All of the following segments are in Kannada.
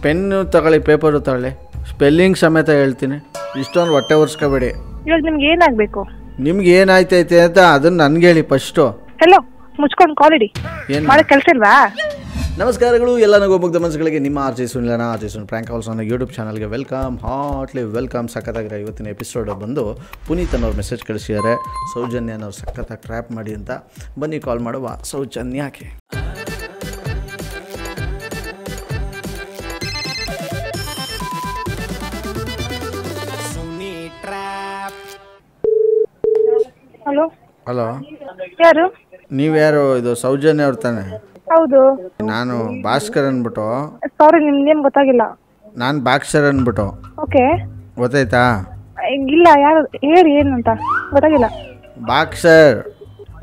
ಪೆನ್ನು ತಗೊಳ್ಳಿ, ಪೇಪರು ತಗೊಳ್ಳಿ, ಸ್ಪೆಲ್ಲಿಂಗ್ ಸಮೇತ ಹೇಳ್ತೀನಿ. ಇಷ್ಟೊಂದು ಹೊಟ್ಟೆ ಒರೆಸ್ಕೋಬೇಡಿ. ಇವಾಗ ನಿಮ್ಗೆ ಏನಾಗಬೇಕು? ನಿಮ್ಗೆ ಏನಾಯ್ತೈತೆ ಅಂತ ಅದನ್ನು ನನಗೆ ಹೇಳಿ ಫಸ್ಟು. ಹಲೋ, ಮುಚ್ಕೊಂಡು ಕಾಲ್ ಇಡಿ. ಏನು ಮಾಡೋ ಕೆಲಸ ಇಲ್ವಾ? ನಮಸ್ಕಾರಗಳು ಎಲ್ಲ ನಗು ಮುಗ್ಧ ಮನಸ್ಸುಗಳಿಗೆ. ನಿಮ್ಮ ಆರ್ಜೆ ಸುನಿಲನ ಪ್ರ್ಯಾಂಕ್ ಕಾಲ್ಸ್ ಅನ್ನೋ ಯೂಟ್ಯೂಬ್ ಚಾನಲ್ಗೆ ವೆಲ್ಕಮ್, ಹಾಟ್ಲಿ ವೆಲ್ಕಮ್. ಸಖತ್ತಾಗಿರೋ ಇವತ್ತಿನ ಎಪಿಸೋಡ್ ಬಂದು ಪುನೀತ್ ಅನ್ನೋರು ಮೆಸೇಜ್ ಕಳಿಸಿದ್ದಾರೆ. ಸೌಜನ್ಯ ಅನ್ನೋರು ಸಖತ್ತಾಗಿ ಟ್ರ್ಯಾಪ್ ಮಾಡಿ ಅಂತ. ಬನ್ನಿ ಕಾಲ್ ಮಾಡುವ ಸೌಜನ್ಯಕ್ಕೆ. ಹಲೋ ಹಲೋ, ಯಾರು? ನೀವ್ಯಾರು? ಇದು ಸೌಜನ್ಯ ಅವ್ರು ತಾನೆ? ಹೌದು. ನಾನು ಭಾಸ್ಕರ್ ಅಂದ್ಬಿಟ್ಟು. ಸಾರಿ, ನಿಮ್ ನೇಮ್ ಗೊತ್ತಾಗಿಲ್ಲ. ನಾನು ಬಾಕ್ಸರ್ ಅಂದ್ಬಿಟ್ಟು. ಓಕೆ, ಗೊತ್ತಾಯ್ತಾ? ಇಲ್ಲ, ಯಾರು ಹೇಳಿ, ಏನು ಅಂತ ಗೊತ್ತಾಗಿಲ್ಲ. ಬಾಕ್ಸರ್.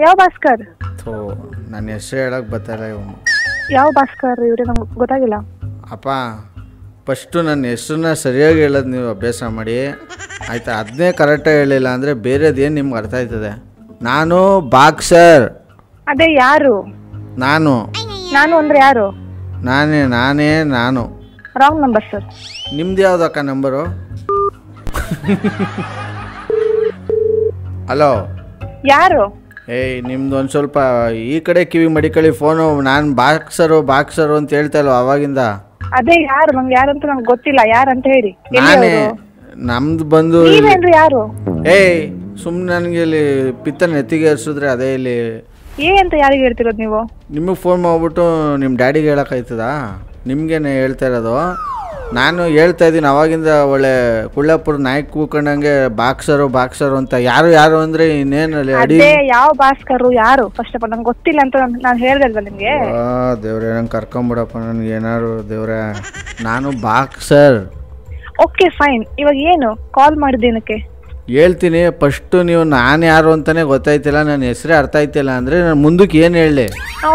ಯಾವ ಭಾಸ್ಕರ್? ಥೋ, ನನ್ನ ಹೆಸರು ಹೇಳಕ್ಕೆ ಬರ್ತಾಯಿಲ್ಲ ಇವನು. ಯಾವ ಭಾಸ್ಕರ್ ಇವ್ರೆ? ನಮ್ಗೆ ಗೊತ್ತಾಗಿಲ್ಲ. ಅಪ್ಪ, ಫಸ್ಟು ನನ್ನ ಹೆಸರನ್ನ ಸರಿಯಾಗಿ ಹೇಳೋದು ನೀವು ಅಭ್ಯಾಸ ಮಾಡಿ ಆಯಿತಾ? ಅದನ್ನೇ ಕರೆಕ್ಟಾಗಿ ಹೇಳಿಲ್ಲ ಅಂದರೆ ಬೇರೆದೇನು ನಿಮ್ಗೆ ಅರ್ಥ ಆಯ್ತದೆ. ನಾನು ಬಾಕ್ಸರ್. ಅದೇ ಯಾರು? ನಾನು ಅಂದ್ರೆ ಯಾರು? ನಾನೇ ನಾನು. Wrong number sir. ನಿಮ್ದು ಯಾವುದಕ್ಕ ನಂಬರು? ಹಲೋ, ಯಾರು? ಏಯ್, ನಿಮ್ದು ಒಂದು ಸ್ವಲ್ಪ ಈ ಕಡೆ ಕಿವಿ ಮಡಿಕಳಿ ಫೋನು. ನಾನು ಬಾಕ್ಸರು ಅಂತ ಹೇಳ್ತಾ ಇಲ್ವ ಅವಾಗಿಂದ? ಅದೇ ಯಾರು? ನಂಗೆ ಯಾರು ಅಂತ ನಂಗೆ ಗೊತ್ತಿಲ್ಲ. ಯಾರಂತ ಹೇಳಿ. ನಾನೇ. ನಮ್ದು ಬಂದು ನೀವೇನ್ರಿ ಯಾರು? ಏಯ್, ಸುಮ್ಮನೆ ನನಗೆ ಇಲ್ಲಿ ಪಿತ್ತ ನೆತ್ತಿಗೆ ಹರಿಸಿದ್ರೆ ಅದೇ ಇಲ್ಲಿ ಅಂತ ಯಾರಿಗೆ ಹೇಳ್ತಿರೋದು ನೀವು? ನಿಮಗೆ ಫೋನ್ ಮಾಡ್ಬಿಟ್ಟು ನಿಮ್ಮ ಡ್ಯಾಡಿಗೆ ಹೇಳೋಕ್ಕಾಯ್ತದಾ? ನಿಮಗೇನೆ ಹೇಳ್ತಾ ಇರೋದು. ನಾನು ಹೇಳ್ತಾ ಇದ್ದೀನಿ ಅವಾಗಿಂದ ಒಳ್ಳೆ ಕುಳ್ಳಾಪುರ ನಾಯಕ್ ಕೂಕೊಂಡಂಗೆ ಬಾಕ್ಸರು ಅಂತ. ಯಾರು ಅಂದರೆ ಇನ್ನೇನಲ್ಲಿ ಅಡಿ. ಯಾವ ಭಾಸ್ಕರು ಯಾರು? ಫಸ್ಟ್ ಆಫ್ ಆಲ್ ನಂಗೆ ಗೊತ್ತಿಲ್ಲ ಅಂತ ನಾನು ಹೇಳ್ದಲ್ವಾ ನಿಮಗೆ? ದೇವ್ರೆ, ನಂಗೆ ಕರ್ಕೊಂಬಿಡಪ್ಪ. ನನಗೆ ಏನಾದ್ರು ದೇವ್ರೆ, ನಾನು ಬಾಕ್ಸರ್. Okay fine. ಇವಾಗ ಏನು ಕಾಲ್ ಮಾಡಿದ್ದೇನಕ್ಕೆ? ಹೇಳ್ತೀನಿ. ಫಸ್ಟು ನೀವು ನಾನು ಯಾರು ಅಂತಲೇ ಗೊತ್ತಾಯ್ತಿಲ್ಲ, ನನ್ನ ಹೆಸರೇ ಅರ್ಥ ಆಯ್ತಿಲ್ಲ ಅಂದರೆ ನಾನು ಮುಂದಕ್ಕೆ ಏನು ಹೇಳಿ?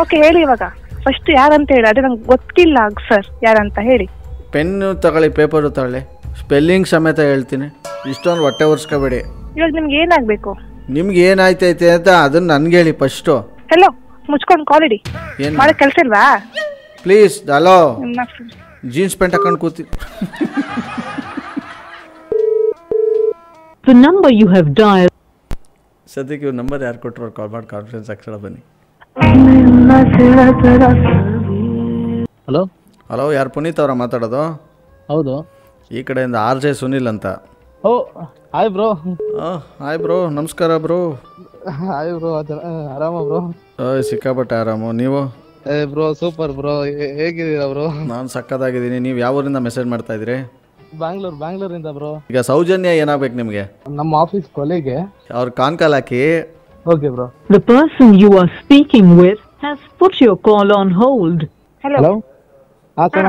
ಓಕೆ, ಹೇಳಿ ಇವಾಗ. ಫಸ್ಟ್ ಯಾರಂತ ಹೇಳಿ. ಅದೇ ನಂಗೆ ಗೊತ್ತಿಲ್ಲ ಸರ್, ಯಾರಂತ ಹೇಳಿ. ಪೆನ್ನು ತಗೊಳ್ಳಿ, ಪೇಪರು ತಗೊಳ್ಳಿ, ಸ್ಪೆಲ್ಲಿಂಗ್ ಸಮೇತ ಹೇಳ್ತೀನಿ. ಇಷ್ಟೊಂದು ಹೊಟ್ಟೆ ಒರೆಸ್ಕೋಬೇಡಿ. ಇವಾಗ ನಿಮ್ಗೆ ಏನಾಗಬೇಕು? ನಿಮ್ಗೆ ಏನಾಯ್ತೈತೆ ಅಂತ ಅದನ್ನು ನನಗೆ ಹೇಳಿ ಫಸ್ಟು. ಹಲೋ, ಮುಚ್ಕೊಂಡು ಕಾಲ್ ಇಡಿ. ಏನು ಮಾಡೋ ಕೆಲಸ ಇಲ್ವಾ? ಪ್ಲೀಸ್. ಹಲೋ, ಜೀನ್ಸ್ ಪ್ಯಾಂಟ್ ಹಾಕೊಂಡು ಕೂತಿ. The number you have dialed. ಸದ್ಯಕ್ಕೆ ಇವ್ರ ನಂಬರ್ ಯಾರು ಕೊಟ್ಟರು ಕಾಲ್ ಮಾಡಿ ಕಾನ್ಫರೆನ್ಸ್ ಹಾಕ್ಸೋಣ ಬನ್ನಿ. ಹಲೋ ಹಲೋ, ಯಾರು? ಪುನೀತ್ ಅವರ ಮಾತಾಡೋದು? ಹೌದು. ಈ ಕಡೆಯಿಂದ ಆರ್ಜೆ ಸುನಿಲ್ ಅಂತ. Oh, hi bro. Hi bro, ನಮಸ್ಕಾರ ಬ್ರೋ. ಹಾಯ್ ಬ್ರೋ, ಆರಾಮ ಬ್ರೋ? ಸಿಕ್ಕಾಪಟ್ಟೆ ಆರಾಮು. ನೀವು? Bro super bro. ಹೇಗಿದ್ದೀರಾ ಬ್ರೋ? ನಾನು ಸಕ್ಕತ್ತಾಗಿದ್ದೀನಿ. ನೀವು ಯಾವ ಊರಿಂದ ಮೆಸೇಜ್ ಮಾಡ್ತಾ ಇದ್ದೀರಿ? ಬ್ಯಾಂಗ್ಳೂರಿಂದ ಬ್ರೋ. ಈಗ ಸೌಜನ್ಯ ಏನಾಗಬೇಕು ನಿಮಗೆ? ನಮ್ಮ ಆಫೀಸ್ ಕೊಲೆಗೆ ಅವ್ರ ಕಾಲ್ ಹಾಕಿ. Okay bro. The person you are speaking with has put your call on hold. Hello. ಹಾ ಸರ್,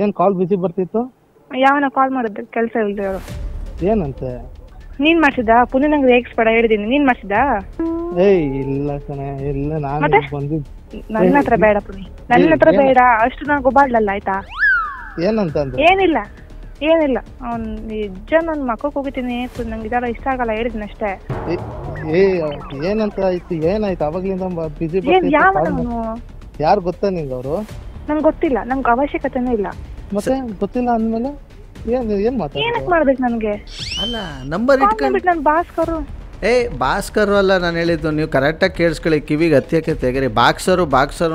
ಏನ್ ಕಾಲ್ ಬಿಸಿ ಬರ್ತಿತ್ತು? ಯಾವನ ಕಾಲ್ ಮಾಡಿದ್ರು? ಕೆಲಸ ಇಲ್ದೆ ಅವರು. ಏನಂತೆ? ನೀನ್ ಮಾಡ್ಸಿದ್ದಾ? ಪುನಃ ನಂಗೆ ರೇಗಿಸ್ಬೇಡ ಹೇಳಿದೀನಿ. ನೀನ್ ಮಾಡ್ಸಿದ್ದಾ? ಏಯ್ ಇಲ್ಲ ಕಣೆ, ಇಲ್ಲ. ನಾನು ಬಂದಿದ್ದು ನನ್ನ ಹತ್ರ ಬೇಡ ಪುನಿ, ನನ್ನ ಹತ್ರ ಬೇಡ. ಅಷ್ಟು ನಾನು ಗೊಬ್ಬಾಡ್ಲಲ್ಲ, ಆಯ್ತಾ? ಏನಂತ ಅಂದ್ರೆ? ಏನಿಲ್ಲ ಅವ್ನು ನಿಜ ನನ್ನ ಮಕ್ಕಕ್ಕೆ ಹೋಗಿದ್ದೀನಿ. ನಂಗೆ ಇದೆಲ್ಲ ಇಷ್ಟ ಆಗಲ್ಲ, ಹೇಳಿದ್ದೀನಿ ಅಷ್ಟೇ. ಏನಂತ ಆಯ್ತು? ಏನಾಯ್ತು? ಅವಾಗ್ಲಿಂದ ಬಿಸಿ ಯಾವನು? ಯಾರು ಗೊತ್ತಾ ನಿಂಗೆ ಅವರು? ನಂಗೆ ಗೊತ್ತಿಲ್ಲ, ನಂಗೆ ಅವಶ್ಯಕತೆನೂ ಇಲ್ಲ. ಮತ್ತೆ ಗೊತ್ತಿಲ್ಲ ಅಂದ್ಮೇಲೆ ಏನ್ ಮಾತಾಡ? ಏನಕ್ಕೆ ಮಾಡ್ಬೇಕು ನನಗೆ? ಅಲ್ಲ, ನಂಬರ್ ಇಟ್ಕೊಂಡು. ನಾನು ಭಾಸ್ಕರು. ಭಾಸ್ಕರ್ ಅಲ್ಲ ನಾನು ಹೇಳಿದ್ದು. ನೀವು ಕರೆಕ್ಟಾಗಿ ಕೇಳಿಸ್ಕೊಳ್ಳಿ, ಕಿವಿಗೆ ಹತ್ತಿಯಕ್ಕೆ ತೆಗರಿ. ಬಾಕ್ಸರು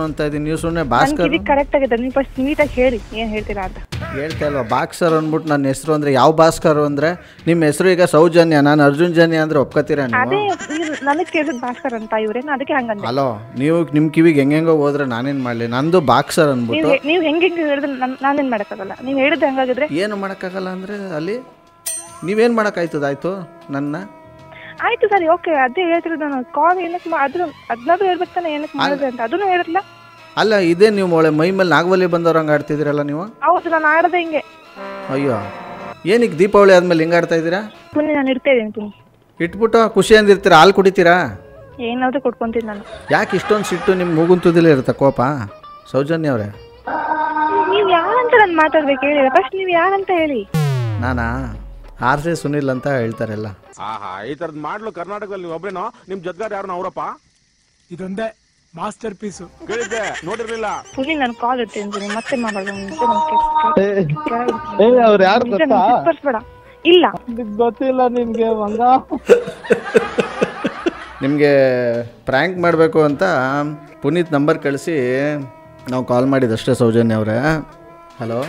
ಅಂತ ಇದ್ದೀನಿ. ನೀವು ಸುಮ್ಮನೆ ಭಾಸ್ಕರ್ ಕರೆಕ್ಟ್ ಆಗಿದೆ. ನೀವು ಫಸ್ಟ್ ನೀಟಾಗಿ ಹೇಳಿ ಏನು ಹೇಳ್ತೀರಾ ಅಂತ. ಹೇಳ್ತಾ ಇಲ್ವಾ? ಬಾಕ್ಸರ್ ಅಂದ್ಬಿಟ್ಟು ನನ್ನ ಹೆಸರು ಅಂದರೆ ಯಾವ ಭಾಸ್ಕರ್ ಅಂದರೆ ನಿಮ್ಮ ಹೆಸರು ಈಗ ಸೌಜನ್ಯ, ನಾನು ಅರ್ಜುನ್ ಜನ್ಯ ಅಂದರೆ ಒಪ್ಕೋತೀರಾ ಅದೇ ನೀವು? ನನಗೆ ಕೇಳಿದ್ ಭಾಸ್ಕರ್ ಅಂತ ಇವ್ರೇನು, ಅದಕ್ಕೆ ಹಂಗಂದ್ರೆ. ಹಲೋ, ನೀವು ನಿಮ್ಮ ಕಿವಿಗೆ ಹೆಂಗೆಂಗೋ ಹೋದ್ರೆ ನಾನೇನು ಮಾಡಲಿ? ನಂದು ಬಾಕ್ಸರ್ ಅಂದ್ಬಿಟ್ಟು. ನೀವು ಹೆಂಗೆ ಹೇಳಿದ್ರೆ ನಾನೇನು ಮಾಡೋಕ್ಕಾಗಲ್ಲ. ನೀವು ಹೇಳಿದ್ರೆ ಹಂಗಾಗಿದ್ರೆ ಏನು ಮಾಡೋಕ್ಕಾಗಲ್ಲ ಅಂದರೆ ಅಲ್ಲಿ ನೀವೇನು ಮಾಡೋಕ್ಕಾಯ್ತದಾಯ್ತು ನನ್ನ? ಆಯ್ತು ಸರಿ, ಓಕೆ. ಅದೇ ಹೇಳ್ತಿರೋದು ನಾನು. ಕಾಲ್ ಏನಕ್ಕೆ ಅದನ್ನಾದ್ರೂ ಹೇಳ್ಬೇಕು ತಾನೆ, ಏನಕ್ಕೆ ಮಾಡಿದ್ರೆ ಅಂತ. ಅದನ್ನು ಹೇಳಿರಲ್ಲ. ಅಲ್ಲ, ಇದೇ ನೀವು ಒಳ್ಳೆ ಮೈ ಮೇಲೆ ನಾಗವಲ್ಲಿ ಬಂದವ್ರು ಹಂಗೆ ಆಡ್ತಿದ್ದೀರಲ್ಲ ನೀವು? ಹೌದು, ನಾನು ಆಡೋದೆ ಹಿಂಗೆ. ಅಯ್ಯೋ, ಏನಕ್ಕೆ ದೀಪಾವಳಿ ಆದ್ಮೇಲೆ ಹಿಂಗೆ ಆಡ್ತಾ ಇದ್ದೀರಾ? ಪುಣ್ಯ ನಾನು ಇಡ್ತಾ ಇದ್ದೀನಿ. ಪುಣ್ಯ ಇಟ್ಬಿಟ್ಟು ಖುಷಿಯಿಂದ ಇರ್ತೀರಾ? ಹಾಲು ಕುಡಿತೀರಾ? ಏನಾದರೂ ಕೊಟ್ಕೊಂತೀನಿ ನಾನು. ಯಾಕೆ ಇಷ್ಟೊಂದು ಸಿಟ್ಟು ನಿಮ್ಮ ಮೂಗುಂತದಲ್ಲೇ ಇರುತ್ತೆ ಕೋಪ? ಸೌಜನ್ಯ ಅವರೇ, ನೀವು ಯಾರಂತ ನಾನು ಮಾತಾಡ್ಬೇಕು ಹೇಳಿ. ಫಸ್ಟ್ ನೀವು ಯಾರಂತ ಹೇಳಿ. ನಾನಾ? ಆರ್ಜೆ ಸುನಿಲ್ ಅಂತ ಹೇಳ್ತಾರಲ್ಲ. ಈ ತರದ್ ಮಾಡ್ಲು ಕರ್ನಾಟಕದಲ್ಲಿ ಒಬ್ರೇನೋ? ನಿಮ್ ಜೊತೆಗಾರ ಯಾರು? ಅವರಪ್ಪ ಇದೊಂದೇ ಮಾಸ್ಟರ್ ಪೀಸು ಕೇಳಿದ್ದೆ ನೋಡಿರ್ಲಿಲ್ಲ. ಪುನಿ ನಾನು ಕಾಲ್ ಇಟ್ಟಿದ್ದೀನಿ ಮತ್ತೆ ಮಾಡೋದು. ಅವ್ರು ಯಾರು ಗೊತ್ತಾ? ಬೇಡ ಇಲ್ಲ ಗೊತ್ತಿಲ್ಲ ನಿಮ್ಗೆ ಮಂಗ. ನಿಮಗೆ ಪ್ರ್ಯಾಂಕ್ ಮಾಡಬೇಕು ಅಂತ ಪುನೀತ್ ನಂಬರ್ ಕಳಿಸಿ ನಾವು ಕಾಲ್ ಮಾಡಿದಷ್ಟೇ ಸೌಜನ್ಯ ಅವರೇ. ಹಲೋ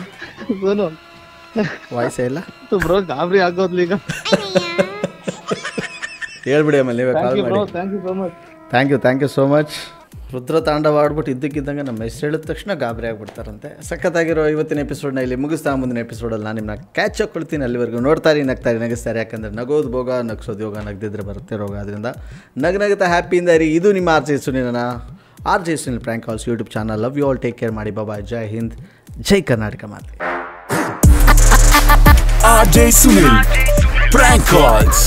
ವಾಯ್ಸೇ ಇಲ್ಲ ಬ್ರೋ, ಗಾಬರಿ ಆಗೋದ್ಲಿ ಈಗ. ಹೇಳ್ಬಿಡಿ ಆಮೇಲೆ ನೀವೇ ಕಾಲ್ ಮಾಡಿ. Thank you so much. ರುದ್ರ ತಾಂಡವ ಆಡ್ಬಿಟ್ಟು ಇದ್ದಕ್ಕಿದ್ದಂಗೆ ನಮ್ಮ ಹೆಸರು ಹೇಳಿದ ತಕ್ಷಣ ಗಾಬರಿ ಆಗಿಬಿಡ್ತಾರಂತೆ. ಸಖತ್ತಾಗಿರೋ ಇವತ್ತಿನ ಎಪಿಸೋಡ್ನ ಇಲ್ಲಿ ಮುಗಿಸ್ತಾ ಮುಂದಿನ ಎಪಿಸೋಡಲ್ಲಿ ನಾನು ನಿಮ್ಮನ್ನ ಕ್ಯಾಚ್ ಹಾಕ್ಕೊಳ್ತೀನಿ. ಅಲ್ಲಿವರೆಗೂ ನೋಡ್ತಾರೆ, ನಗ್ತಾರೆ, ನಗಿಸ್ತಾರೆ. ಯಾಕಂದರೆ ನಗೋದು ಭೋಗ, ನಗಿಸೋದು ಯೋಗ, ನಗ್ದಿದ್ರೆ ಬರುತ್ತೆ ರೋಗ. ಅದರಿಂದ ನಗ್ನಗ್ತಾ ಹ್ಯಾಪಿಯಿಂದ ಇರಿ. ಇದು ನಿಮ್ಮ ಆರ್ ಜೆ ಸುನಿಲನ prank calls YouTube channel. Love you all, take care ಮಾಡಿ. ಬಾಯ್. ಜೈ ಹಿಂದ್, ಜೈ ಕರ್ನಾಟಕ ಮಾತೆ. RJ Sunil Prank Calls.